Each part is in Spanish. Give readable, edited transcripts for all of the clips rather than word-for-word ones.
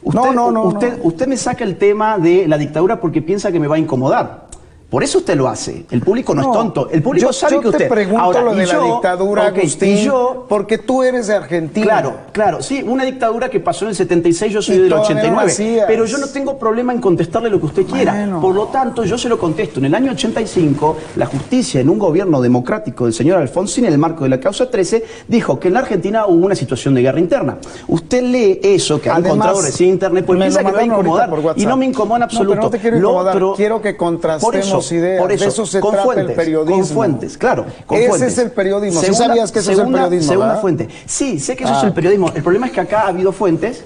Usted me saca el tema de la dictadura porque piensa que me va a incomodar. Por eso usted lo hace. El público no es tonto. El público sabe que usted... Yo te pregunto ahora, lo de la dictadura, Agustín, porque tú eres de Argentina. Claro. Sí, una dictadura que pasó en el 76, yo soy del 89. Pero yo no tengo problema en contestarle lo que usted quiera. Bueno. Por lo tanto, yo se lo contesto. En el año 85, la justicia, en un gobierno democrático del señor Alfonsín, en el marco de la causa 13, dijo que en la Argentina hubo una situación de guerra interna. Usted lee eso que ha encontrado recién en internet, pues piensa que me va a incomodar. Y no me incomoda en absoluto. No, pero no te quiero incomodar. Quiero que contrastemos ideas. Por eso, de eso se trata fuentes, el periodismo. Con fuentes, claro. Con Ese fuentes. es el periodismo. ¿Sí sabías que eso es el periodismo? Segunda fuente. Sí, sé que eso es el periodismo. El problema es que acá ha habido fuentes,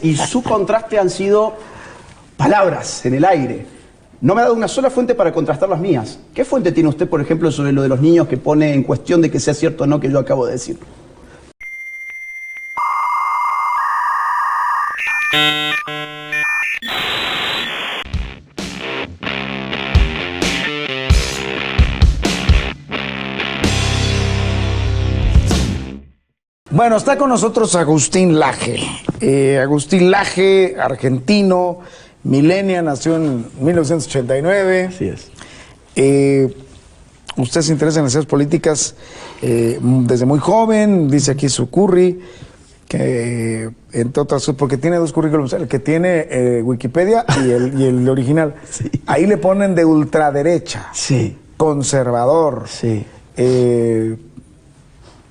y su contraste han sido palabras en el aire. No me ha dado una sola fuente para contrastar las mías. ¿Qué fuente tiene usted, por ejemplo, sobre lo de los niños que pone en cuestión de que sea cierto o no que yo acabo de decir? Bueno, está con nosotros Agustín Laje. Agustín Laje, argentino, millennial, nació en 1989. Así es. Usted se interesa en las ciencias políticas desde muy joven, dice aquí su curry, que entre otras cosas, porque tiene dos currículums, el que tiene Wikipedia y el original. Sí. Ahí le ponen de ultraderecha, Sí. conservador, Sí.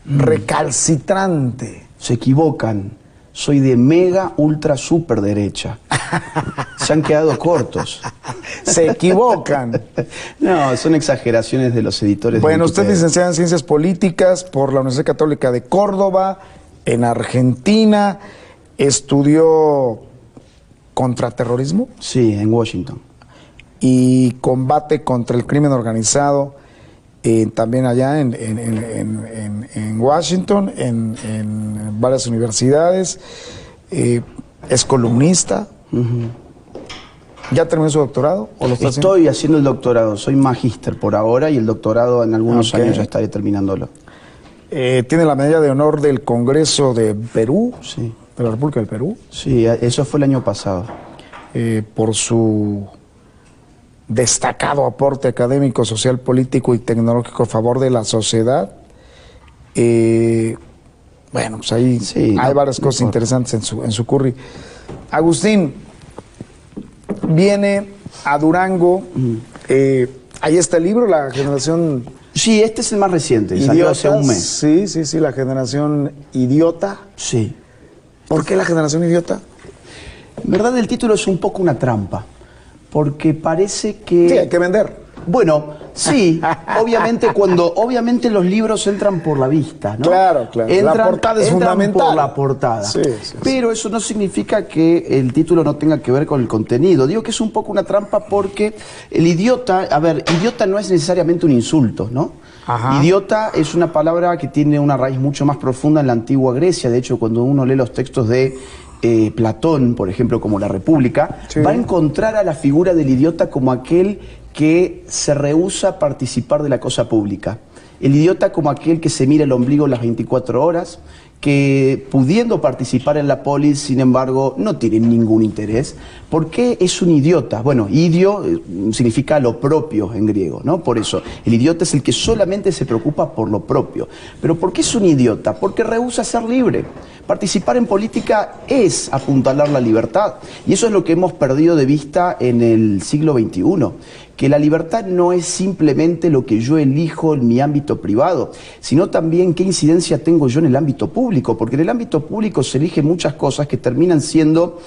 recalcitrante. Se equivocan. Soy de mega, ultra, super derecha. Se han quedado cortos. Se equivocan. No, son exageraciones de los editores. Bueno, de usted es licenciado en Ciencias Políticas por la Universidad Católica de Córdoba, en Argentina. Estudió contraterrorismo. Sí, en Washington. Y combate contra el crimen organizado. También allá en Washington, en varias universidades, es columnista. ¿Ya terminó su doctorado? ¿O lo está Estoy haciendo el doctorado, soy magíster por ahora y el doctorado en algunos años ya estaré terminándolo. Tiene la medalla de honor del Congreso de Perú, Sí. de la República del Perú, Sí, eso fue el año pasado. por su destacado aporte académico, social, político y tecnológico a favor de la sociedad. Bueno, pues ahí hay varias cosas interesantes en su curry. Agustín, viene a Durango, ahí está el libro, La Generación... Sí, este es el más reciente, salió hace un mes. Sí, La Generación Idiota. Sí. ¿Por qué La Generación Idiota? En verdad el título es un poco una trampa, porque parece que... Sí, hay que vender. Bueno, sí, obviamente los libros entran por la vista, ¿no? Claro. La portada es fundamental. Por la portada. Sí. Pero eso no significa que el título no tenga que ver con el contenido. Digo que es un poco una trampa porque el idiota, idiota no es necesariamente un insulto, ¿no? Ajá. Idiota es una palabra que tiene una raíz mucho más profunda en la antigua Grecia. De hecho, cuando uno lee los textos de Platón, por ejemplo, como La República, va a encontrar a la figura del idiota como aquel que se rehúsa a participar de la cosa pública. El idiota como aquel que se mira el ombligo las 24 horas, que pudiendo participar en la polis, sin embargo, no tiene ningún interés. ¿Por qué es un idiota? Bueno, idio significa lo propio en griego, ¿no? Por eso, el idiota es el que solamente se preocupa por lo propio. ¿Pero por qué es un idiota? Porque rehúsa ser libre. Participar en política es apuntalar la libertad. Y eso es lo que hemos perdido de vista en el siglo XXI. Que la libertad no es simplemente lo que yo elijo en mi ámbito privado, sino también qué incidencia tengo yo en el ámbito público, porque en el ámbito público se eligen muchas cosas que terminan siendo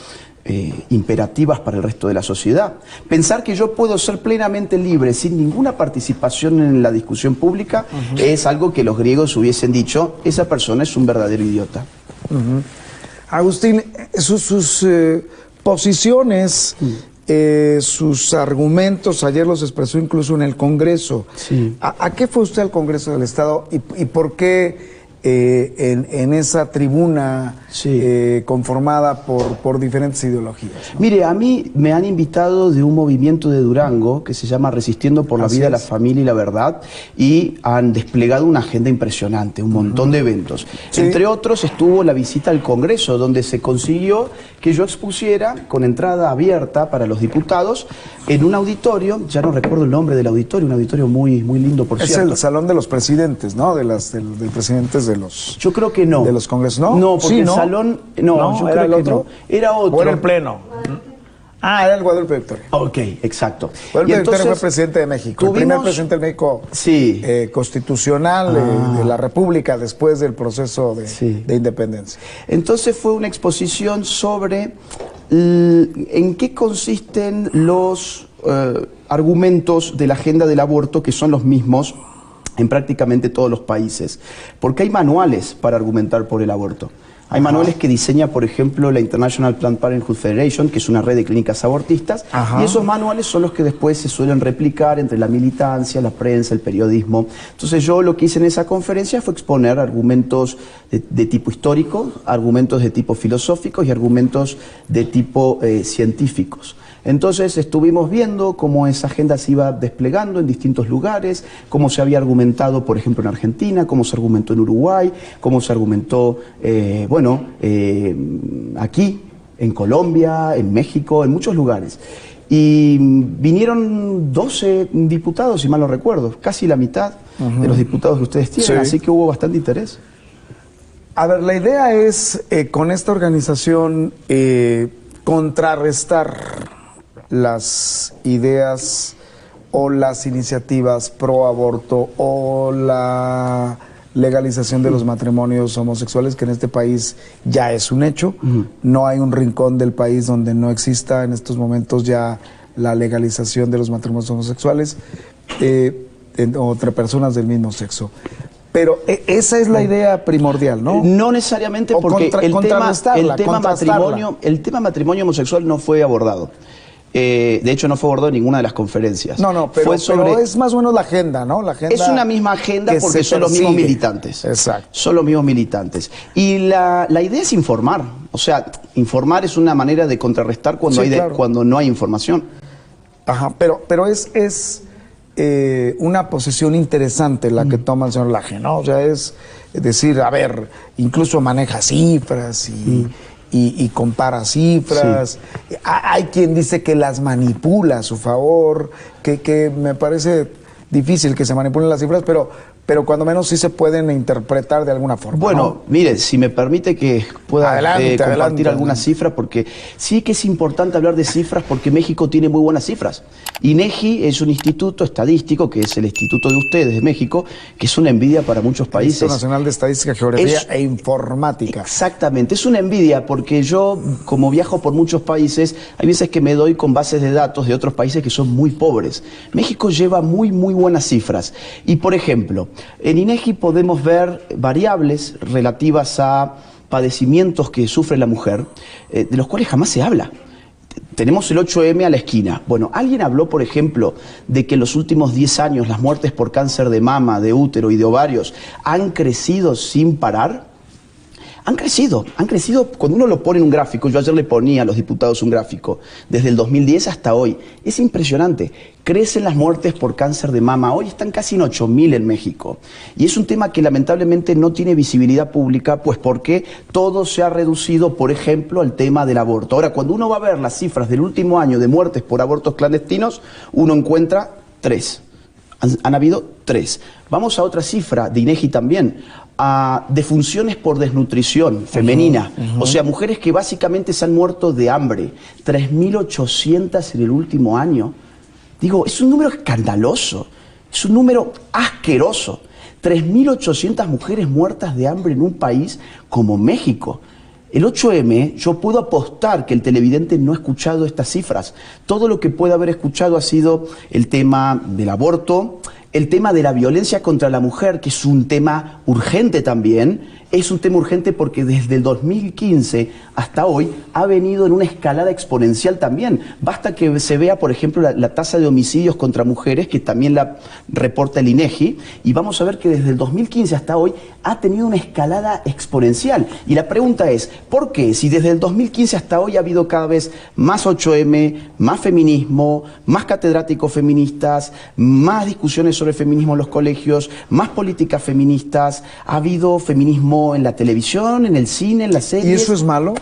imperativas para el resto de la sociedad. Pensar que yo puedo ser plenamente libre sin ninguna participación en la discusión pública es algo que los griegos hubiesen dicho, esa persona es un verdadero idiota. Agustín, sus posiciones... sus argumentos, ayer los expresó incluso en el Congreso. Sí. ¿A qué fue usted al Congreso del Estado y por qué en esa tribuna conformada por diferentes ideologías, ¿no? Mire, a mí me han invitado de un movimiento de Durango que se llama Resistiendo por la Vida, la Familia y la Verdad, y han desplegado una agenda impresionante, un montón de eventos. Entre otros estuvo la visita al Congreso, donde se consiguió que yo expusiera con entrada abierta para los diputados en un auditorio, ya no recuerdo el nombre del auditorio, un auditorio muy lindo, por cierto. Es el Salón de los Presidentes, ¿no? Del presidentes de los... Yo creo que no. De los congresos, ¿no? No, porque el salón... No, yo ¿era creo el que otro? no. Era otro. ¿O era el Pleno? Era el Guadalupe Victoria. Ok, exacto. Guadalupe Victoria fue presidente de México, el primer presidente de México constitucional de la República después del proceso de independencia. Entonces fue una exposición sobre en qué consisten los argumentos de la agenda del aborto, que son los mismos en prácticamente todos los países, porque hay manuales para argumentar por el aborto. Hay manuales que diseña, por ejemplo, la International Planned Parenthood Federation, que es una red de clínicas abortistas, y esos manuales son los que después se suelen replicar entre la militancia, la prensa, el periodismo. Entonces yo lo que hice en esa conferencia fue exponer argumentos de tipo histórico, argumentos de tipo filosófico y argumentos de tipo científicos. Entonces estuvimos viendo cómo esa agenda se iba desplegando en distintos lugares, cómo se había argumentado, por ejemplo, en Argentina, cómo se argumentó en Uruguay, cómo se argumentó, aquí, en Colombia, en México, en muchos lugares. Y vinieron 12 diputados, si mal no recuerdo, casi la mitad de los diputados que ustedes tienen, así que hubo bastante interés. A ver, la idea es, con esta organización, contrarrestar las ideas o las iniciativas pro aborto o la legalización de los matrimonios homosexuales, que en este país ya es un hecho. No hay un rincón del país donde no exista en estos momentos ya la legalización de los matrimonios homosexuales entre personas del mismo sexo. Pero esa es la idea primordial, ¿no? No necesariamente, porque el tema matrimonio homosexual no fue abordado. De hecho, no fue abordado en ninguna de las conferencias. Pero es más o menos la agenda, ¿no? La agenda es una misma agenda porque son los mismos militantes. Exacto. Son los mismos militantes. Y la idea es informar. O sea, informar es una manera de contrarrestar cuando no hay información. Pero es una posición interesante la que toma el señor Laje, ¿no? O sea, es decir, a ver, incluso maneja cifras y compara cifras. Hay quien dice que las manipula a su favor, que me parece difícil que se manipulen las cifras, pero cuando menos sí se pueden interpretar de alguna forma. Bueno, ¿no? mire, si me permite que pueda compartir algunas cifras, porque sí que es importante hablar de cifras, porque México tiene muy buenas cifras. INEGI es un instituto estadístico, que es el instituto de ustedes, de México, que es una envidia para muchos países. Instituto Nacional de Estadística, Geografía e Informática. Exactamente, es una envidia, porque yo, como viajo por muchos países, hay veces que me doy con bases de datos de otros países que son muy pobres. México lleva muy buenas cifras. Y, por ejemplo, en INEGI podemos ver variables relativas a padecimientos que sufre la mujer, de los cuales jamás se habla. Tenemos el 8M a la esquina. Bueno, ¿alguien habló, por ejemplo, de que en los últimos 10 años las muertes por cáncer de mama, de útero y de ovarios han crecido sin parar? Han crecido cuando uno lo pone en un gráfico. Yo ayer le ponía a los diputados un gráfico, desde el 2010 hasta hoy. Es impresionante. Crecen las muertes por cáncer de mama. Hoy están casi en 8.000 en México. Y es un tema que lamentablemente no tiene visibilidad pública, pues porque todo se ha reducido, por ejemplo, al tema del aborto. Ahora, cuando uno va a ver las cifras del último año de muertes por abortos clandestinos, uno encuentra 3. Han habido 3. Vamos a otra cifra de INEGI también, a defunciones por desnutrición femenina. O sea, mujeres que básicamente se han muerto de hambre. 3.800 en el último año. Digo, es un número escandaloso, es un número asqueroso. 3.800 mujeres muertas de hambre en un país como México. El 8M, yo puedo apostar que el televidente no ha escuchado estas cifras. Todo lo que puede haber escuchado ha sido el tema del aborto, el tema de la violencia contra la mujer, que es un tema urgente también, Es un tema urgente porque desde el 2015 hasta hoy ha venido en una escalada exponencial también. Basta que se vea, por ejemplo, la tasa de homicidios contra mujeres, que también la reporta el INEGI, y vamos a ver que desde el 2015 hasta hoy ha tenido una escalada exponencial. Y la pregunta es, ¿por qué? Si desde el 2015 hasta hoy ha habido cada vez más 8M, más feminismo, más catedráticos feministas, más discusiones sobre feminismo en los colegios, más políticas feministas, ha habido feminismo en la televisión, en el cine, en las series. ¿Y eso es malo?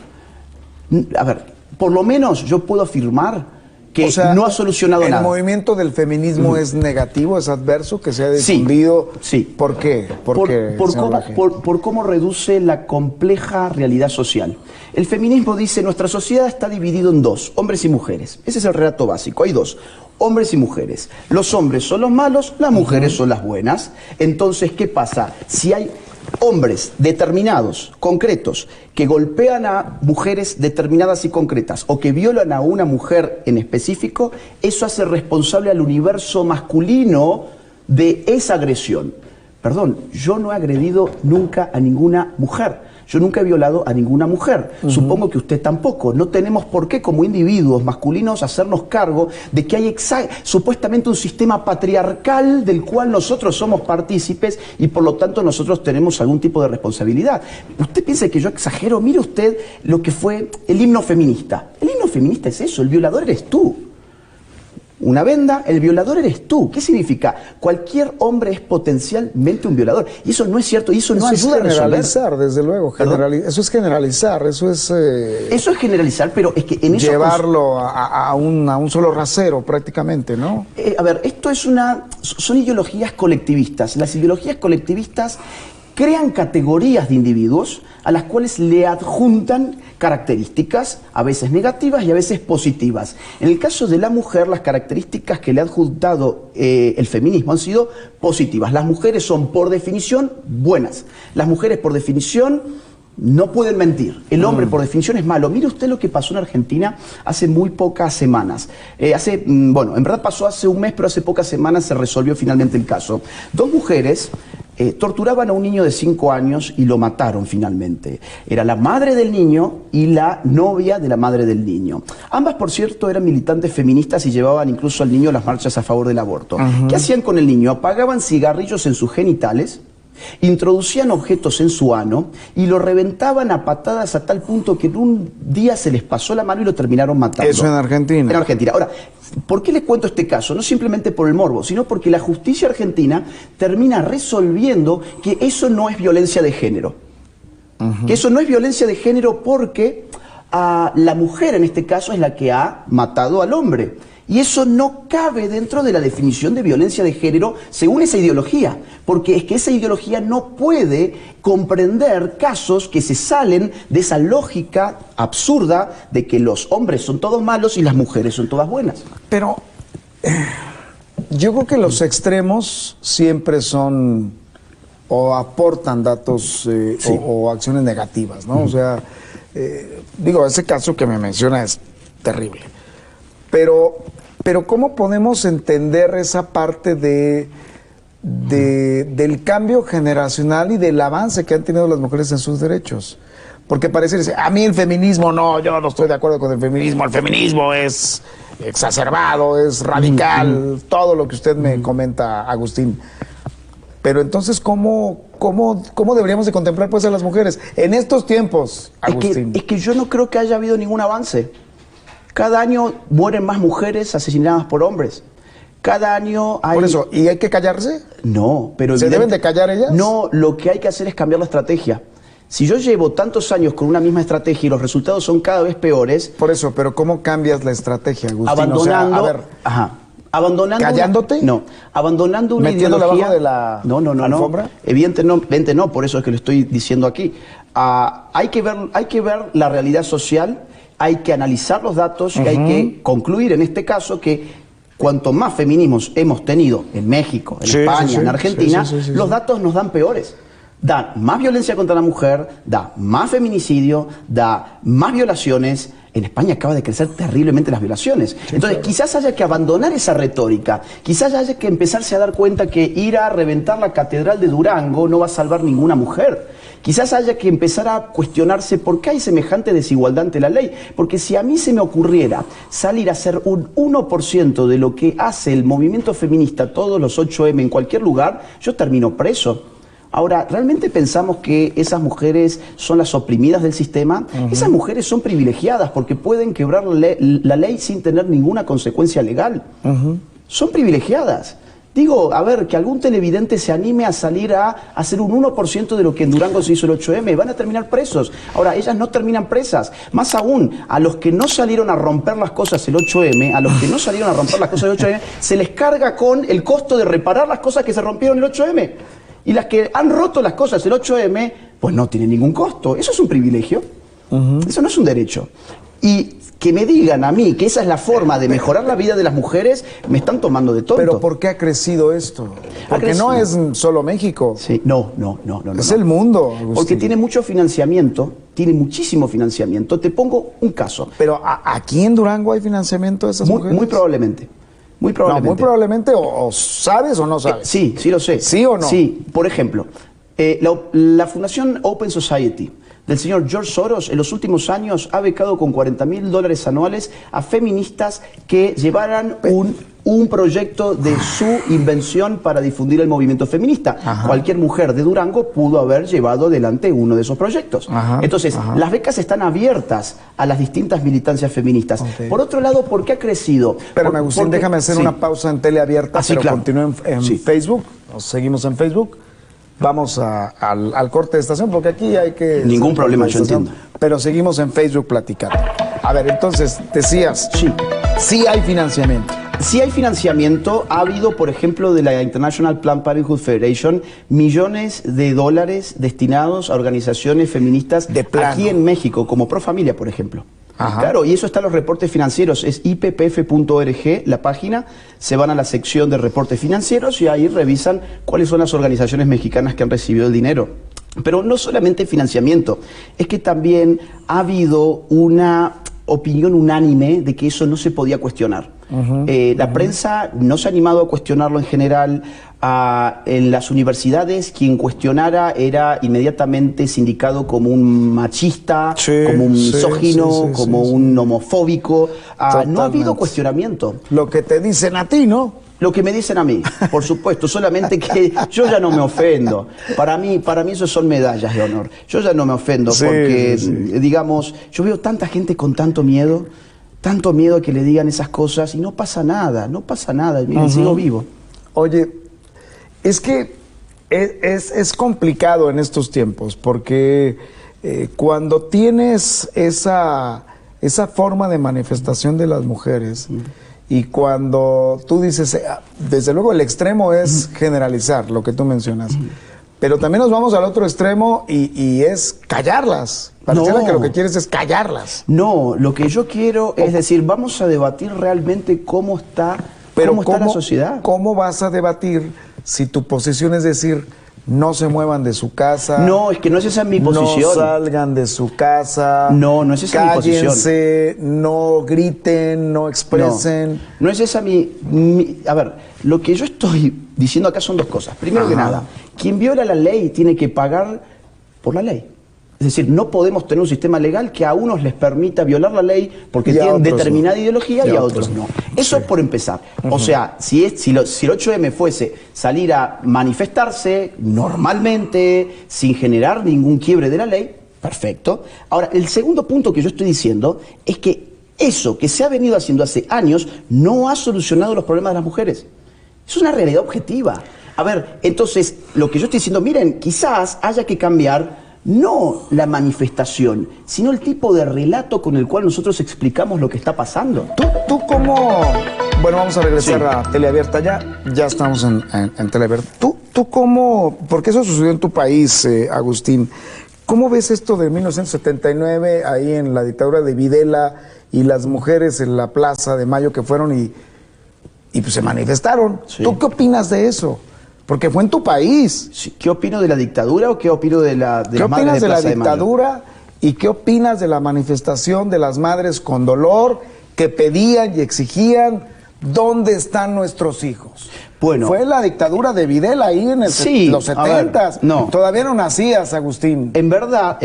A ver, por lo menos yo puedo afirmar que no ha solucionado nada. ¿El movimiento del feminismo es negativo, es adverso, que se ha difundido? Sí. ¿Por qué? Por cómo reduce la compleja realidad social. El feminismo dice, nuestra sociedad está dividido en dos, hombres y mujeres. Ese es el relato básico, hay dos. Hombres y mujeres. Los hombres son los malos, las mujeres son las buenas. Entonces, ¿qué pasa? Si hay hombres determinados, concretos, que golpean a mujeres determinadas y concretas o que violan a una mujer en específico, eso hace responsable al universo masculino de esa agresión. Perdón, yo no he agredido nunca a ninguna mujer. Yo nunca he violado a ninguna mujer. Supongo que usted tampoco. No tenemos por qué, como individuos masculinos, hacernos cargo de que hay supuestamente un sistema patriarcal del cual nosotros somos partícipes y por lo tanto nosotros tenemos algún tipo de responsabilidad. ¿Usted piensa que yo exagero? Mire usted lo que fue el himno feminista. El himno feminista es eso, el violador eres tú. Una venda, el violador eres tú. ¿Qué significa? Cualquier hombre es potencialmente un violador. Y eso no es cierto, y eso no ayuda a resolver. Eso es generalizar, desde luego. Eso es generalizar, eso es... Eso es generalizar, pero es que en eso... Llevarlo a un solo rasero, prácticamente, ¿no? A ver, esto es son ideologías colectivistas. Las ideologías colectivistas crean categorías de individuos a las cuales le adjuntan características, a veces negativas y a veces positivas. En el caso de la mujer, las características que le ha adjuntado el feminismo han sido positivas. Las mujeres son, por definición, buenas. Las mujeres, por definición, no pueden mentir. El hombre, por definición, es malo. Mire usted lo que pasó en Argentina hace muy pocas semanas. Bueno, en verdad pasó hace un mes, pero hace pocas semanas se resolvió finalmente el caso. Dos mujeres torturaban a un niño de 5 años y lo mataron finalmente. Era la madre del niño y la novia de la madre del niño. Ambas, por cierto, eran militantes feministas y llevaban incluso al niño a las marchas a favor del aborto. ¿Qué hacían con el niño? Apagaban cigarrillos en sus genitales, introducían objetos en su ano y lo reventaban a patadas a tal punto que en un día se les pasó la mano y lo terminaron matando. Eso en Argentina. En Argentina. Ahora, ¿por qué le cuento este caso? No simplemente por el morbo, sino porque la justicia argentina termina resolviendo que eso no es violencia de género. Que eso no es violencia de género porque la mujer en este caso es la que ha matado al hombre. Y eso no cabe dentro de la definición de violencia de género según esa ideología, porque es que esa ideología no puede comprender casos que se salen de esa lógica absurda de que los hombres son todos malos y las mujeres son todas buenas. Pero yo creo que los extremos siempre son o aportan datos o acciones negativas, ¿no? O sea, digo, ese caso que me menciona es terrible. Pero ¿cómo podemos entender esa parte del cambio generacional y del avance que han tenido las mujeres en sus derechos? Porque parece decir, a mí el feminismo no, yo no estoy de acuerdo con el feminismo es exacerbado, es radical, todo lo que usted me comenta, Agustín. Pero entonces, ¿cómo deberíamos de contemplar pues a las mujeres en estos tiempos, Agustín? Es que yo no creo que haya habido ningún avance. Cada año mueren más mujeres asesinadas por hombres. Cada año hay... Por eso, ¿y hay que callarse? No, pero... ¿Se deben de callar ellas? No, lo que hay que hacer es cambiar la estrategia. Si yo llevo tantos años con una misma estrategia y los resultados son cada vez peores... Por eso, pero ¿cómo cambias la estrategia, Agustín? Abandonando... O sea, a ver, abandonando... ¿callándote? No, abandonando una ¿metiéndola ideología... abajo de la alfombra? Evidentemente no, por eso es que lo estoy diciendo aquí. Hay que ver la realidad social... Hay que analizar los datos y hay que concluir en este caso que cuanto más feminismos hemos tenido en México, en España, en Argentina, los datos nos dan peores. Da más violencia contra la mujer, da más feminicidio, da más violaciones. En España acaba de crecer terriblemente las violaciones. Entonces, quizás haya que abandonar esa retórica, quizás haya que empezarse a dar cuenta que ir a reventar la catedral de Durango no va a salvar ninguna mujer. Quizás haya que empezar a cuestionarse por qué hay semejante desigualdad ante la ley. Porque si a mí se me ocurriera salir a hacer un 1% de lo que hace el movimiento feminista todos los 8M en cualquier lugar, yo termino preso. Ahora, ¿realmente pensamos que esas mujeres son las oprimidas del sistema? Esas mujeres son privilegiadas porque pueden quebrar la ley sin tener ninguna consecuencia legal. Son privilegiadas. Digo, a ver, que algún televidente se anime a salir a hacer un 1% de lo que en Durango se hizo el 8M. Van a terminar presos. Ahora, ellas no terminan presas. Más aún, a los que no salieron a romper las cosas el 8M, a los que no salieron a romper las cosas el 8M, se les carga con el costo de reparar las cosas que se rompieron el 8M. Y las que han roto las cosas el 8M, pues no tienen ningún costo. Eso es un privilegio. Eso no es un derecho. Y que me digan a mí que esa es la forma de mejorar la vida de las mujeres, me están tomando de tonto. ¿Pero por qué ha crecido esto? Porque no es solo México. Sí, no. Es el mundo, Agustín. Porque tiene mucho financiamiento, tiene muchísimo financiamiento. Te pongo un caso. Pero ¿aquí en Durango hay financiamiento de esas mujeres? Muy probablemente. Muy probablemente. No, muy probablemente, o sabes o no sabes. Sí lo sé. ¿Sí o no? Sí, por ejemplo, la Fundación Open Society del señor George Soros en los últimos años ha becado con $40.000 anuales a feministas que llevaran un proyecto de su invención para difundir el movimiento feminista. Cualquier mujer de Durango pudo haber llevado adelante uno de esos proyectos. Entonces, las becas están abiertas a las distintas militancias feministas. Por otro lado, ¿por qué ha crecido? Pero Agustín, déjame hacer una pausa en Teleabierta, pero claro. Continúen en Facebook. Nos seguimos en Facebook. Vamos al corte de estación, porque aquí hay que... Ningún problema, yo entiendo. Pero seguimos en Facebook platicando. A ver, entonces, decías... Sí hay financiamiento. Sí hay financiamiento. Ha habido, por ejemplo, de la International Planned Parenthood Federation, millones de dólares destinados a organizaciones feministas aquí en México, como Pro Familia, por ejemplo. Claro, y eso está en los reportes financieros, es ippf.org la página, se van a la sección de reportes financieros y ahí revisan cuáles son las organizaciones mexicanas que han recibido el dinero. Pero no solamente financiamiento, es que también ha habido una opinión unánime de que eso no se podía cuestionar. La prensa no se ha animado a cuestionarlo en general. En las universidades quien cuestionara era inmediatamente sindicado como un machista, como un misógino, como un homofóbico. No ha habido cuestionamiento. Lo que te dicen a ti, ¿no? Lo que me dicen a mí, por supuesto, solamente que yo ya no me ofendo. Para mí eso son medallas de honor. Yo ya no me ofendo porque, digamos, yo veo tanta gente con tanto miedo a que le digan esas cosas y no pasa nada. Miren, sigo vivo. Oye, es que es complicado en estos tiempos porque cuando tienes esa forma de manifestación de las mujeres y cuando tú dices, desde luego el extremo es generalizar lo que tú mencionas, pero también nos vamos al otro extremo y es callarlas. Pareciera que lo que quieres es callarlas. No, lo que yo quiero es decir, vamos a debatir realmente cómo está la sociedad. ¿Cómo vas a debatir si tu posición es decir, no se muevan de su casa? No, es que no es esa mi posición. No salgan de su casa. No es esa mi posición. Cállense, no griten, no expresen. No es esa A ver, lo que yo estoy diciendo acá son dos cosas. Primero que nada, quien viola la ley tiene que pagar por la ley. Es decir, no podemos tener un sistema legal que a unos les permita violar la ley porque tienen determinada ideología y a otros no. Eso es por empezar. O sea, si el 8M fuese salir a manifestarse normalmente, sin generar ningún quiebre de la ley, perfecto. Ahora, el segundo punto que yo estoy diciendo es que eso que se ha venido haciendo hace años no ha solucionado los problemas de las mujeres. Es una realidad objetiva. A ver, entonces, lo que yo estoy diciendo, miren, quizás haya que cambiar no la manifestación, sino el tipo de relato con el cual nosotros explicamos lo que está pasando. ¿Tú cómo...? Bueno, vamos a regresar a Teleabierta ya estamos en Teleabierta. ¿Tú cómo...? Porque eso sucedió en tu país, Agustín. ¿Cómo ves esto de 1979, ahí en la dictadura de Videla, y las mujeres en la Plaza de Mayo que fueron y pues se manifestaron? ¿Tú qué opinas de eso? Porque fue en tu país. Sí. ¿Qué opino de la dictadura o qué opino de la ¿Qué opinas de la dictadura y qué opinas de la manifestación de las madres con dolor que pedían y exigían ¿dónde están nuestros hijos? Bueno, fue la dictadura de Videla ahí en los 70s. No. Todavía no nacías, Agustín. En verdad,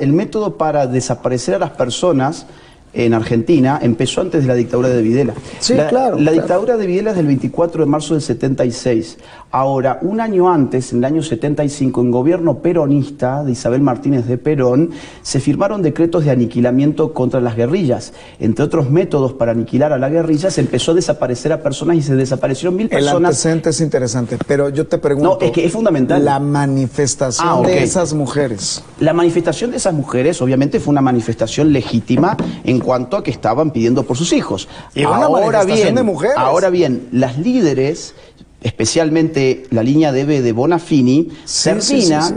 el método para desaparecer a las personas en Argentina empezó antes de la dictadura de Videla. Sí, La dictadura de Videla es del 24 de marzo del 76. Ahora, un año antes, en el año 75, en gobierno peronista de Isabel Martínez de Perón, se firmaron decretos de aniquilamiento contra las guerrillas. Entre otros métodos para aniquilar a la guerrilla, se empezó a desaparecer a personas y se desaparecieron 1000 personas. El antecedente es interesante, pero yo te pregunto... No, es que es fundamental. La manifestación de esas mujeres. La manifestación de esas mujeres, obviamente, fue una manifestación legítima en cuanto a que estaban pidiendo por sus hijos. Y una manifestación de mujeres. Ahora bien, las líderes, especialmente la línea de Bonafini,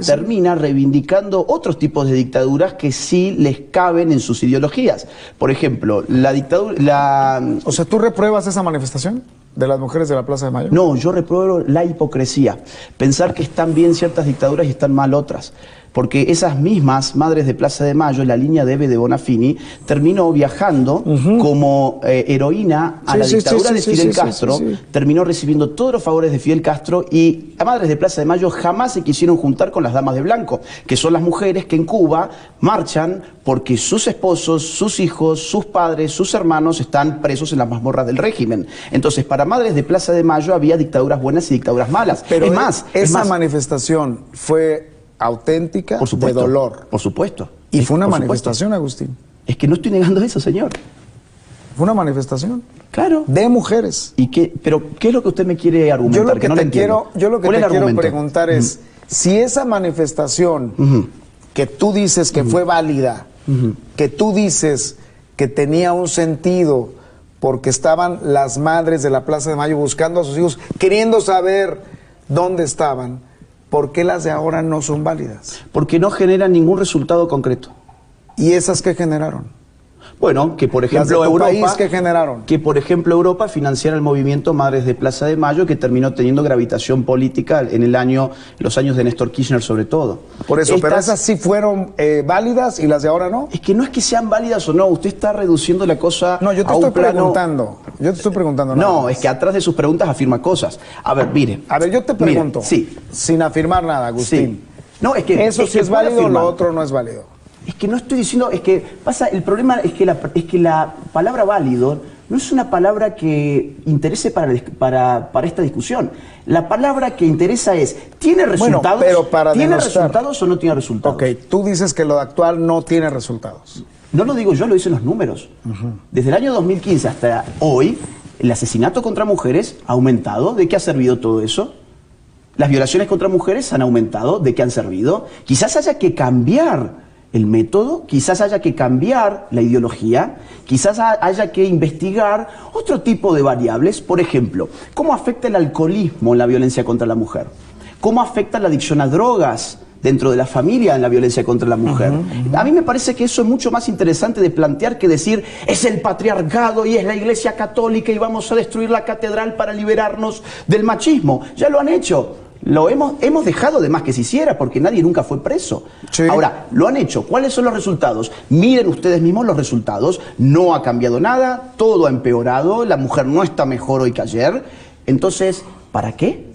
termina reivindicando otros tipos de dictaduras que sí les caben en sus ideologías. Por ejemplo, la dictadura... O sea, ¿tú repruebas esa manifestación de las mujeres de la Plaza de Mayo? No, yo repruebo la hipocresía. Pensar que están bien ciertas dictaduras y están mal otras. Porque esas mismas madres de Plaza de Mayo, la línea de Bonafini, terminó viajando como heroína a la dictadura de Fidel Castro, terminó recibiendo todos los favores de Fidel Castro y a madres de Plaza de Mayo jamás se quisieron juntar con las damas de blanco, que son las mujeres que en Cuba marchan porque sus esposos, sus hijos, sus padres, sus hermanos están presos en las mazmorras del régimen. Entonces, para madres de Plaza de Mayo había dictaduras buenas y dictaduras malas. Pero esa manifestación fue auténtica, de dolor. Por supuesto. Y fue una manifestación, Agustín. Es que no estoy negando eso, señor. Fue una manifestación. Claro. De mujeres. Pero, ¿qué es lo que usted me quiere argumentar? Yo lo que te quiero preguntar es, si esa manifestación que tú dices que fue válida, que tú dices que tenía un sentido, porque estaban las madres de la Plaza de Mayo buscando a sus hijos, queriendo saber dónde estaban, ¿por qué las de ahora no son válidas? Porque no generan ningún resultado concreto. ¿Y esas qué generaron? Bueno, que por ejemplo Europa financiara el movimiento Madres de Plaza de Mayo, que terminó teniendo gravitación política en los años de Néstor Kirchner sobre todo. Por eso, pero esas sí fueron válidas y las de ahora no. Es que no es que sean válidas o no, usted está reduciendo la cosa no, yo te a estoy un plano... preguntando. Yo te estoy preguntando. No, es que atrás de sus preguntas afirma cosas. A ver, mire. A ver, yo te pregunto, sin afirmar nada, Agustín. No, es que... ¿Eso sí es válido o lo otro no es válido? Es que no estoy diciendo, el problema es que la palabra válido no es una palabra que interese para esta discusión. La palabra que interesa es, ¿tiene resultados? Bueno, pero ¿Tiene resultados o no tiene resultados? Ok, tú dices que lo actual no tiene resultados. No lo digo yo, lo dicen los números. Desde el año 2015 hasta hoy, el asesinato contra mujeres ha aumentado. ¿De qué ha servido todo eso? Las violaciones contra mujeres han aumentado. ¿De qué han servido? Quizás haya que cambiar el método, quizás haya que cambiar la ideología, quizás haya que investigar otro tipo de variables. Por ejemplo, ¿cómo afecta el alcoholismo en la violencia contra la mujer? ¿Cómo afecta la adicción a drogas dentro de la familia en la violencia contra la mujer? A mí me parece que eso es mucho más interesante de plantear que decir es el patriarcado y es la Iglesia Católica y vamos a destruir la catedral para liberarnos del machismo. Ya lo han hecho. Lo hemos dejado de más que se hiciera porque nadie nunca fue preso. Sí. Ahora, lo han hecho. ¿Cuáles son los resultados? Miren ustedes mismos los resultados. No ha cambiado nada, todo ha empeorado, la mujer no está mejor hoy que ayer. Entonces, ¿para qué?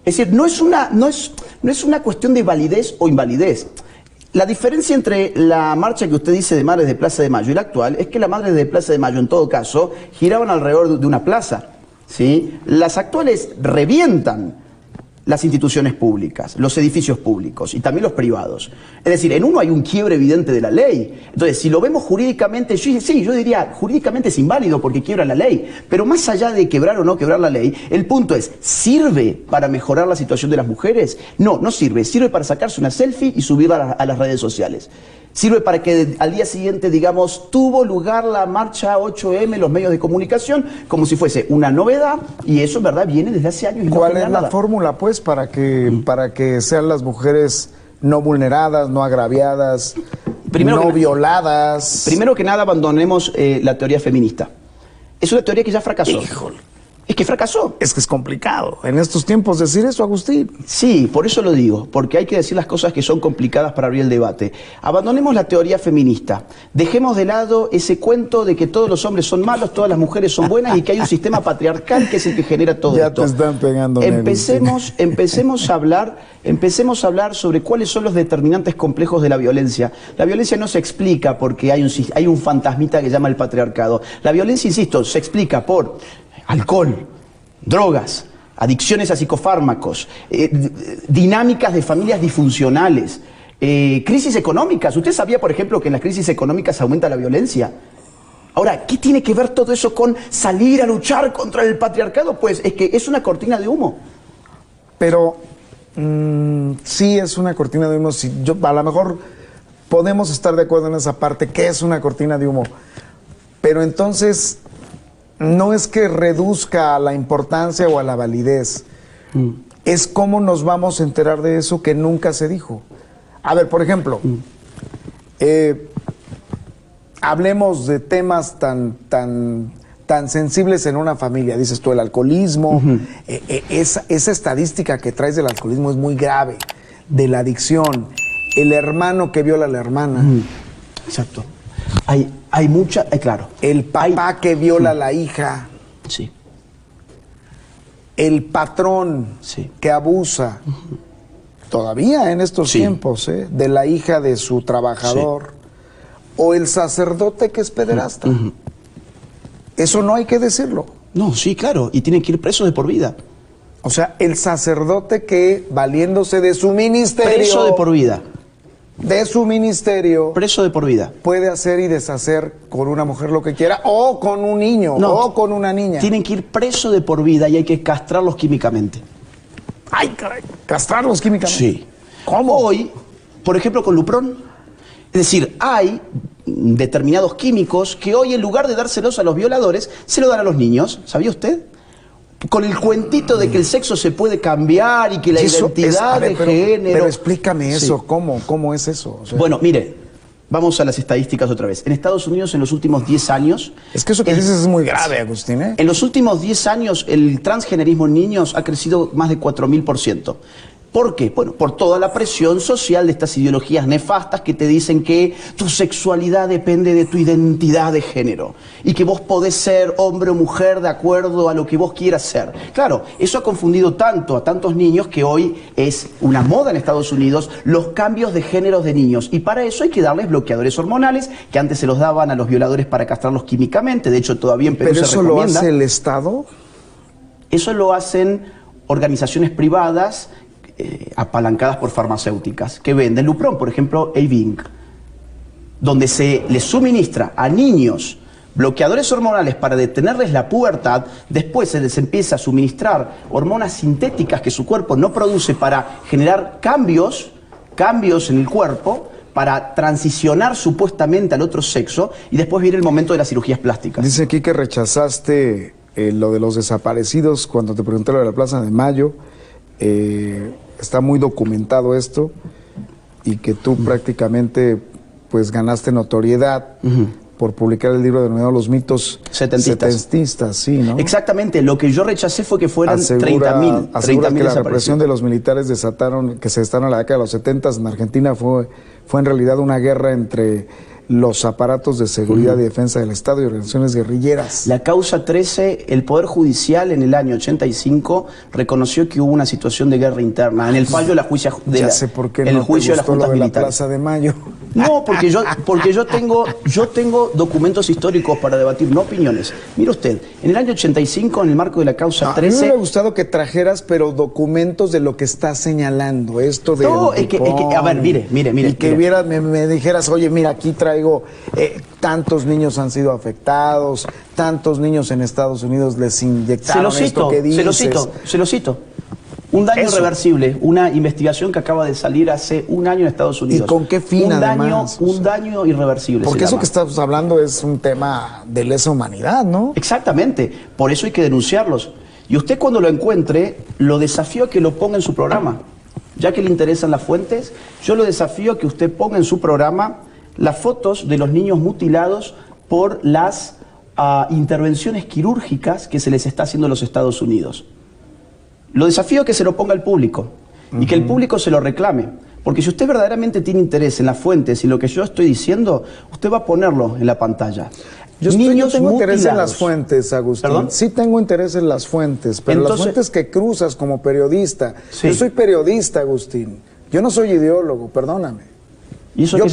Es decir, no es una cuestión de validez o invalidez. La diferencia entre la marcha que usted dice de Madres de Plaza de Mayo y la actual es que las Madres de Plaza de Mayo, en todo caso, giraban alrededor de una plaza, ¿sí? Las actuales revientan las instituciones públicas, los edificios públicos y también los privados. Es decir, en uno hay un quiebre evidente de la ley. Entonces, si lo vemos jurídicamente, yo diría, jurídicamente es inválido porque quiebra la ley. Pero más allá de quebrar o no quebrar la ley, el punto es, ¿sirve para mejorar la situación de las mujeres? No, no sirve. Sirve para sacarse una selfie y subirla a las redes sociales. Sirve para que al día siguiente digamos, tuvo lugar la marcha 8M en los medios de comunicación, como si fuese una novedad, y eso en verdad viene desde hace años. Y ¿cuál es la fórmula, pues, para que sean las mujeres no vulneradas, no agraviadas, violadas? Primero que nada, abandonemos la teoría feminista. Es una teoría que ya fracasó. Híjole. Es que fracasó. Es que es complicado en estos tiempos decir eso, Agustín. Sí, por eso lo digo, porque hay que decir las cosas que son complicadas para abrir el debate. Abandonemos la teoría feminista, dejemos de lado ese cuento de que todos los hombres son malos, todas las mujeres son buenas y que hay un sistema patriarcal que es el que genera todo ya esto. Te están pegando. Empecemos a hablar sobre cuáles son los determinantes complejos de la violencia. La violencia no se explica porque hay un fantasmita que llama el patriarcado. La violencia, insisto, se explica por alcohol, drogas, adicciones a psicofármacos, dinámicas de familias disfuncionales, crisis económicas. ¿Usted sabía, por ejemplo, que en las crisis económicas aumenta la violencia? Ahora, ¿qué tiene que ver todo eso con salir a luchar contra el patriarcado? Pues es que es una cortina de humo. Pero sí es una cortina de humo. A lo mejor podemos estar de acuerdo en esa parte, que es una cortina de humo. Pero entonces no es que reduzca a la importancia o a la validez. Es cómo nos vamos a enterar de eso que nunca se dijo. A ver, por ejemplo, hablemos de temas tan sensibles en una familia. Dices tú, el alcoholismo. Esa estadística que traes del alcoholismo es muy grave. De la adicción. El hermano que viola a la hermana. Exacto. Hay mucha, claro. El papá que viola a la hija. Sí. El patrón que abusa. Todavía en estos tiempos, de la hija de su trabajador. O el sacerdote que es pederasta. Eso no hay que decirlo. No, sí, claro. Y tienen que ir presos de por vida. O sea, el sacerdote que, valiéndose de su ministerio... Preso de por vida. De su ministerio, preso de por vida, puede hacer y deshacer con una mujer lo que quiera, o con un niño, o con una niña. Tienen que ir preso de por vida y hay que castrarlos químicamente. ¡Ay, caray! ¿Castrarlos químicamente? Sí. ¿Cómo? Hoy, por ejemplo, con Lupron. Es decir, hay determinados químicos que hoy, en lugar de dárselos a los violadores, se lo dan a los niños. ¿Sabía usted? Con el cuentito de que el sexo se puede cambiar y que la identidad de género... Pero explícame eso, ¿cómo es eso? O sea, bueno, mire, vamos a las estadísticas otra vez. En Estados Unidos, en los últimos 10 años... Es que eso que dices es muy grave, Agustín, ¿eh? En los últimos 10 años, el transgenerismo en niños ha crecido más de 4000%. ¿Por qué? Bueno, por toda la presión social de estas ideologías nefastas que te dicen que tu sexualidad depende de tu identidad de género y que vos podés ser hombre o mujer de acuerdo a lo que vos quieras ser. Claro, eso ha confundido tanto a tantos niños que hoy es una moda en Estados Unidos los cambios de géneros de niños, y para eso hay que darles bloqueadores hormonales que antes se los daban a los violadores para castrarlos químicamente. De hecho, todavía en Perú se recomienda. ¿Pero eso lo hace el Estado? Eso lo hacen organizaciones privadas apalancadas por farmacéuticas que venden Lupron, por ejemplo, Avink, donde se les suministra a niños bloqueadores hormonales para detenerles la pubertad. Después se les empieza a suministrar hormonas sintéticas que su cuerpo no produce para generar cambios en el cuerpo, para transicionar supuestamente al otro sexo, y después viene el momento de las cirugías plásticas. Dice aquí que rechazaste lo de los desaparecidos cuando te pregunté lo de la Plaza de Mayo. Está muy documentado esto, y que tú prácticamente pues ganaste notoriedad por publicar el libro denominado Los mitos setentistas, sí, ¿no? Exactamente, lo que yo rechacé fue que fueran 30.000. Asegura que la represión de los militares que se desataron en la década de los 70 en Argentina fue en realidad una guerra entre los aparatos de seguridad y defensa del Estado y organizaciones guerrilleras. La causa 13, el Poder Judicial en el año 85 reconoció que hubo una situación de guerra interna. En el fallo de la juicio de ya sé por qué el no juicio te de las juntas lo de la militares. Plaza de Mayo. No, porque yo tengo documentos históricos para debatir, no opiniones. Mire usted, en el año 85, en el marco de la causa 13... A mí me hubiera gustado que trajeras, pero documentos de lo que estás señalando, esto de... No, es que, a ver, mire. Y que me dijeras, oye, mira, aquí traigo, tantos niños han sido afectados, tantos niños en Estados Unidos les inyectaron esto que dices. Se lo cito. Un daño irreversible, una investigación que acaba de salir hace un año en Estados Unidos. ¿Y con qué fin, además? Un daño irreversible. Porque eso que estamos hablando es un tema de lesa humanidad, ¿no? Exactamente, por eso hay que denunciarlos. Y usted, cuando lo encuentre, lo desafío a que lo ponga en su programa. Ya que le interesan las fuentes, yo lo desafío a que usted ponga en su programa las fotos de los niños mutilados por las a intervenciones quirúrgicas que se les está haciendo en los Estados Unidos. Lo desafío a que se lo ponga al público y que el público se lo reclame. Porque si usted verdaderamente tiene interés en las fuentes y lo que yo estoy diciendo, usted va a ponerlo en la pantalla. Yo tengo interés en las fuentes, Agustín. ¿Perdón? Sí tengo interés en las fuentes, pero entonces, las fuentes que cruzas como periodista. Sí. Yo soy periodista, Agustín. Yo no soy ideólogo, perdóname. ¿Y eso yo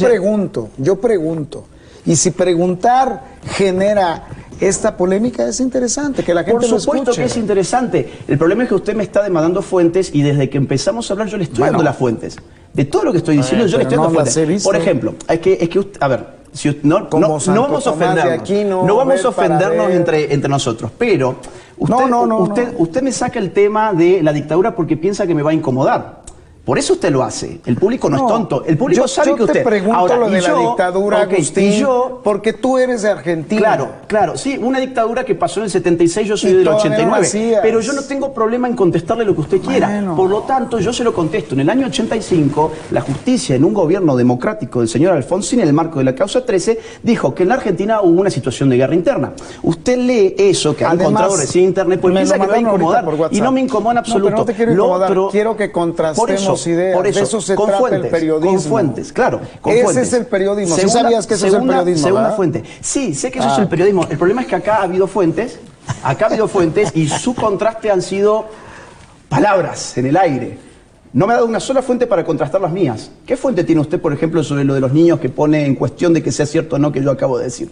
pregunto. Y si preguntar genera esta polémica, es interesante, que la gente lo escuche. Por supuesto que es interesante. El problema es que usted me está demandando fuentes y desde que empezamos a hablar yo le estoy dando las fuentes. De todo lo que estoy diciendo yo le estoy dando fuentes. Por ejemplo, es que usted, a ver, si no vamos a ofendernos, no vamos a ofendernos entre nosotros, pero usted me saca el tema de la dictadura porque piensa que me va a incomodar. Por eso usted lo hace. El público no es tonto. El público sabe que usted... Yo te pregunto lo de la dictadura, Agustín, porque tú eres de Argentina. Claro. Sí, una dictadura que pasó en el 76, yo soy del 89. Pero yo no tengo problema en contestarle lo que usted quiera. Bueno. Por lo tanto, yo se lo contesto. En el año 85, la justicia, en un gobierno democrático del señor Alfonsín, en el marco de la causa 13, dijo que en la Argentina hubo una situación de guerra interna. Usted lee eso que ha encontrado recién en internet, pues piensa que me va a incomodar. Y no me incomoda en absoluto. No, pero no te quiero incomodar. Quiero que contrastemos ideas. Por eso, de eso se trata fuentes, el periodismo. Con fuentes, claro. Ese es el periodismo. ¿Sí sabías que eso es el periodismo? Segunda fuente. Sí, sé que eso es el periodismo. El problema es que acá ha habido fuentes, y su contraste han sido palabras en el aire. No me ha dado una sola fuente para contrastar las mías. ¿Qué fuente tiene usted, por ejemplo, sobre lo de los niños que pone en cuestión de que sea cierto o no que yo acabo de decir?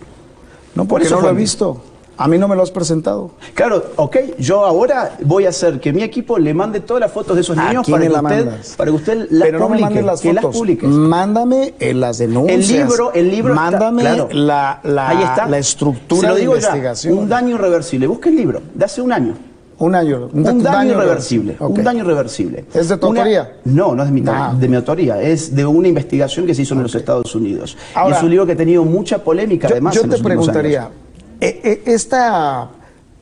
No, porque no lo he visto. A mí no me lo has presentado. Claro, ok. Yo ahora voy a hacer que mi equipo le mande todas las fotos de esos niños para que usted las Pero no me mandes las fotos. Mándame las denuncias. El libro mándame está, claro. la estructura de investigación. Un daño irreversible. Busque el libro de hace un año. Un daño irreversible. Okay. Un daño irreversible. ¿Es de tu autoría? No es de mi autoría. Es de una investigación que se hizo en los Estados Unidos. Ahora, y es un libro que ha tenido mucha polémica, además. Yo te preguntaría, esta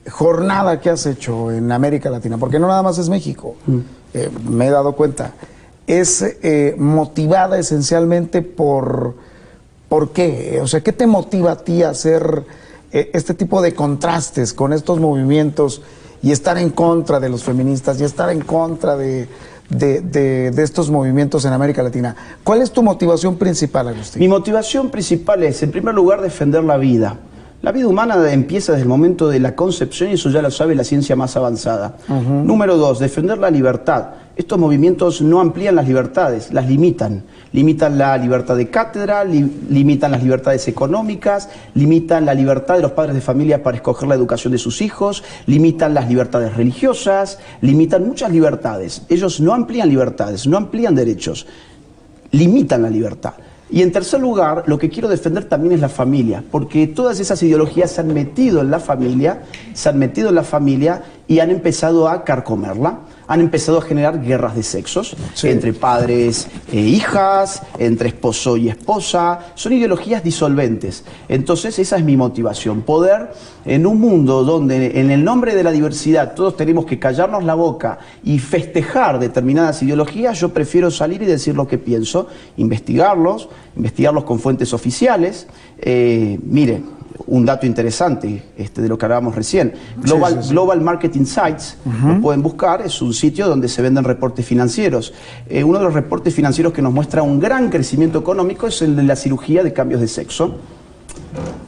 jornada que has hecho en América Latina, porque no nada más es México, me he dado cuenta, es motivada esencialmente ¿por qué? O sea, ¿qué te motiva a ti a hacer este tipo de contrastes con estos movimientos y estar en contra de los feministas y estar en contra de estos movimientos en América Latina? ¿Cuál es tu motivación principal, Agustín? Mi motivación principal es, en primer lugar, defender la vida. La vida humana empieza desde el momento de la concepción y eso ya lo sabe la ciencia más avanzada. Número 2, defender la libertad. Estos movimientos no amplían las libertades, las limitan. Limitan la libertad de cátedra, limitan las libertades económicas, limitan la libertad de los padres de familia para escoger la educación de sus hijos, limitan las libertades religiosas, limitan muchas libertades. Ellos no amplían libertades, no amplían derechos, limitan la libertad. Y en tercer lugar, lo que quiero defender también es la familia, porque todas esas ideologías se han metido en la familia, y han empezado a carcomerla, han empezado a generar guerras de sexos, entre padres e hijas, entre esposo y esposa, son ideologías disolventes. Entonces esa es mi motivación, poder en un mundo donde en el nombre de la diversidad todos tenemos que callarnos la boca y festejar determinadas ideologías, yo prefiero salir y decir lo que pienso, investigarlos con fuentes oficiales. Mire, un dato interesante de lo que hablábamos recién. Global Market Insights, lo pueden buscar, es un sitio donde se venden reportes financieros. Uno de los reportes financieros que nos muestra un gran crecimiento económico es el de la cirugía de cambios de sexo.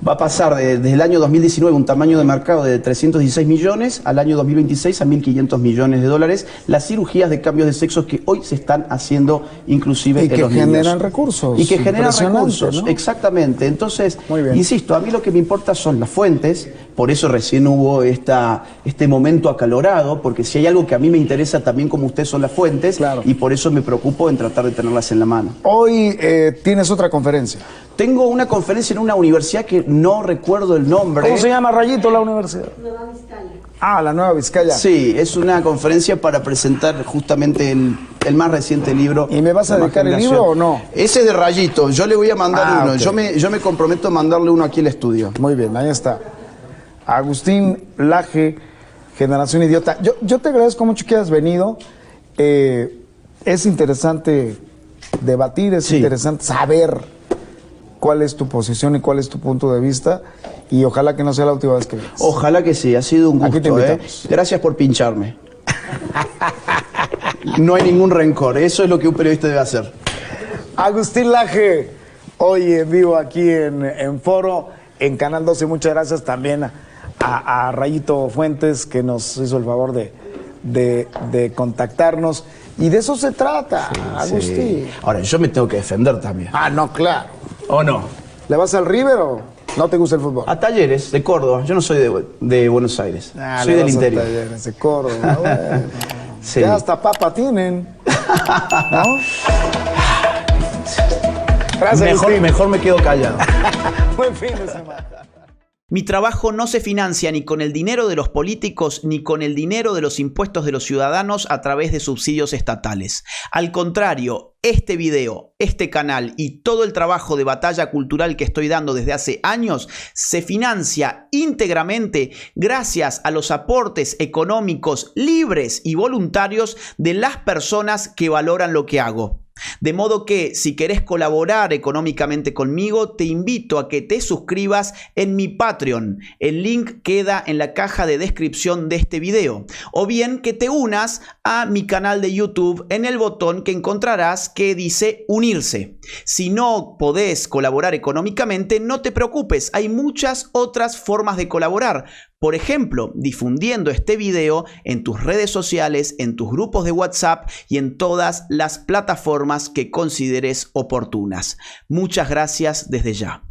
Va a pasar desde el año 2019 un tamaño de mercado de 316 millones al año 2026 a 1.500 millones de dólares las cirugías de cambios de sexo que hoy se están haciendo inclusive en los niños. Y que generan recursos. Y que generan recursos, ¿no? Exactamente. Entonces, insisto, a mí lo que me importa son las fuentes, por eso recién hubo este momento acalorado, porque si hay algo que a mí me interesa también como usted son las fuentes, y por eso me preocupo en tratar de tenerlas en la mano. Hoy tienes otra conferencia. Tengo una conferencia en una universidad que no recuerdo el nombre. ¿Cómo se llama, Rayito, la universidad? Nueva Vizcaya. Ah, la Nueva Vizcaya. Sí, es una conferencia para presentar justamente el más reciente libro. ¿Y me vas a dedicar el libro o no? Ese es de Rayito, yo le voy a mandar uno. Okay. Yo me comprometo a mandarle uno aquí al estudio. Muy bien, ahí está. Agustín Laje, Generación Idiota. Yo te agradezco mucho que hayas venido. Es interesante debatir, es interesante saber cuál es tu posición y cuál es tu punto de vista, y ojalá que no sea la última vez que vienes. Ojalá que sí, ha sido un gusto. Aquí te invitamos. Gracias por pincharme. No hay ningún rencor, eso es lo que un periodista debe hacer. Agustín Laje, hoy en vivo aquí en Foro, en Canal 12. Muchas gracias también a Rayito Fuentes, que nos hizo el favor de contactarnos. Y de eso se trata, sí, Agustín. Sí. Ahora, yo me tengo que defender también. Ah, no, claro. ¿O no? ¿Le vas al River o no te gusta el fútbol? A Talleres, de Córdoba. Yo no soy de Buenos Aires. Soy del interior. Talleres, de Córdoba. Bueno. Sí. Ya hasta papa tienen. ¿No? Gracias, mejor me quedo callado. Buen fin de semana. Mi trabajo no se financia ni con el dinero de los políticos ni con el dinero de los impuestos de los ciudadanos a través de subsidios estatales. Al contrario, este video, este canal y todo el trabajo de batalla cultural que estoy dando desde hace años se financia íntegramente gracias a los aportes económicos libres y voluntarios de las personas que valoran lo que hago. De modo que si querés colaborar económicamente conmigo, te invito a que te suscribas en mi Patreon. El link queda en la caja de descripción de este video. O bien que te unas a mi canal de YouTube en el botón que encontrarás que dice unirse. Si no podés colaborar económicamente, no te preocupes, hay muchas otras formas de colaborar. Por ejemplo, difundiendo este video en tus redes sociales, en tus grupos de WhatsApp y en todas las plataformas que consideres oportunas. Muchas gracias desde ya.